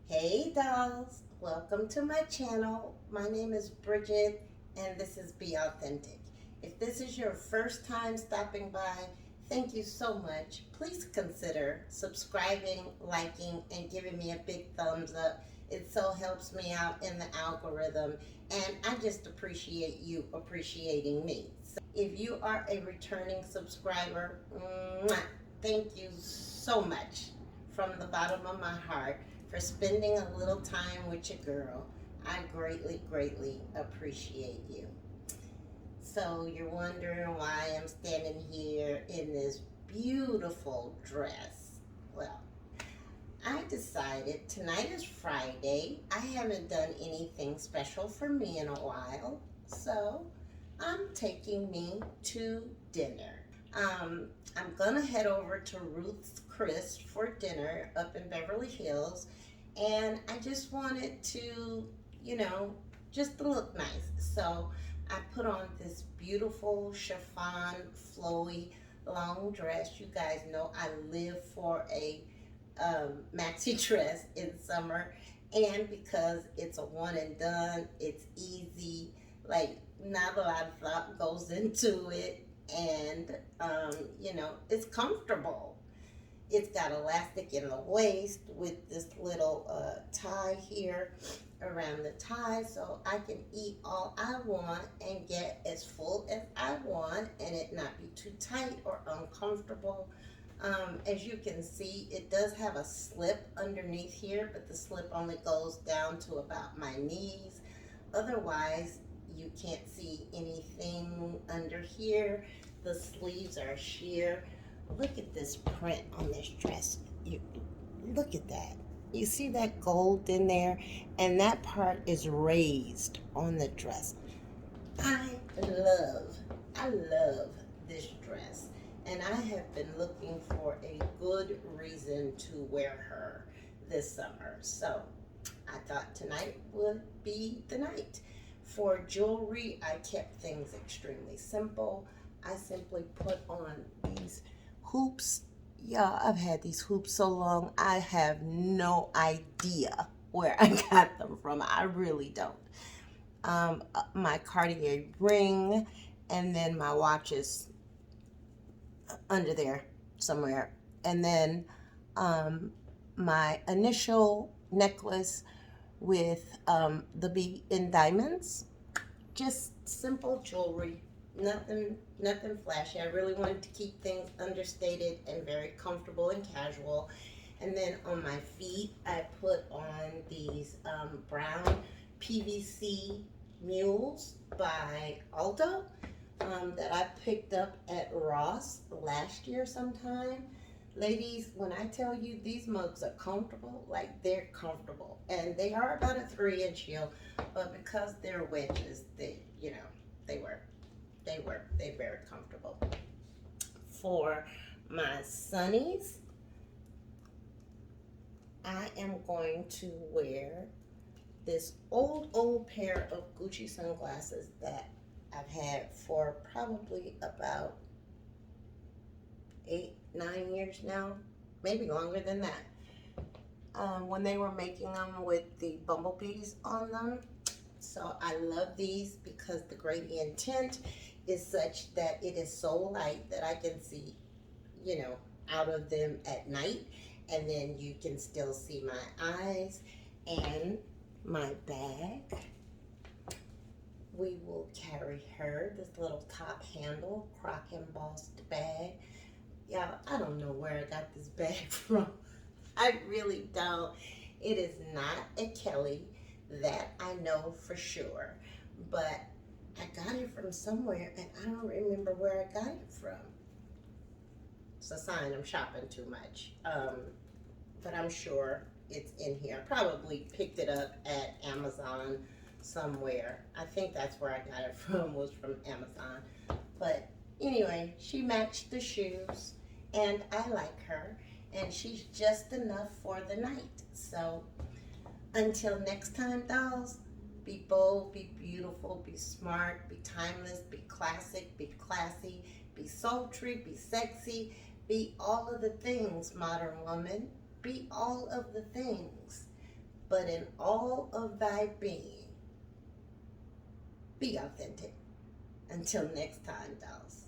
Hey dolls, welcome to my channel. My name is Bridget and this is Be Authentic. If this is your first time stopping by, thank you so much. Please consider subscribing, liking, and giving me a big thumbs up. It so helps me out in the algorithm and I just appreciate you appreciating me. So if you are a returning subscriber, thank you so much from the bottom of my heart for spending a little time with your girl. I greatly, greatly appreciate you. So you're wondering why I'm standing here in this beautiful dress. Well, I decided tonight is Friday. I haven't done anything special for me in a while. So I'm taking me to dinner. I'm gonna head over to Ruth's Chris for dinner up in Beverly Hills, and I just wanted to, just to look nice. So I put on this beautiful chiffon, flowy, long dress. You guys know I live for a maxi dress in summer, and because it's a one and done, it's easy. Like, not a lot of thought goes into it, and it's comfortable. It's got elastic in the waist with this little tie here around the tie, so I can eat all I want and get as full as I want and it not be too tight or uncomfortable. As you can see, it does have a slip underneath here, but the slip only goes down to about my knees. Otherwise, you can't see anything under here. The sleeves are sheer. Look at this print on this dress. Look at that. You see that gold in there? And that part is raised on the dress. I love this dress. And I have been looking for a good reason to wear her this summer. So I thought tonight would be the night. For jewelry, I kept things extremely simple. I simply put on these hoops. Yeah, I've had these hoops so long, I have no idea where I got them from. I really don't. My Cartier ring, and then my watch is under there somewhere. And then my initial necklace with the B in diamonds. Just simple jewelry, nothing flashy. I really wanted to keep things understated and very comfortable and casual. And then on my feet, I put on these brown PVC mules by Aldo that I picked up at Ross last year sometime. Ladies, when I tell you these mugs are comfortable, like they're comfortable. And they are about a 3-inch heel, but because they're wedges, they're very comfortable. For my sunnies, I am going to wear this old pair of Gucci sunglasses that I've had for probably about 8-9 years now, maybe longer than that. When they were making them with the bumblebees on them. So I love these because the gradient tint is such that it is so light that I can see, out of them at night, and then you can still see my eyes. And my bag, we will carry her, this little top handle, croc embossed bag. Y'all, I don't know where I got this bag from. I really don't. It is not a Kelly, that I know for sure. But I got it from somewhere and I don't remember where I got it from. It's a sign I'm shopping too much. But I'm sure it's in here. I probably picked it up at Amazon somewhere. I think that's where I got it from, was from Amazon. But anyway, she matched the shoes and I like her, and she's just enough for the night. So until next time, dolls, be bold, be beautiful, be smart, be timeless, be classic, be classy, be sultry, be sexy, be all of the things, modern woman. Be all of the things. but in all of thy being, be authentic. Until next time, dolls.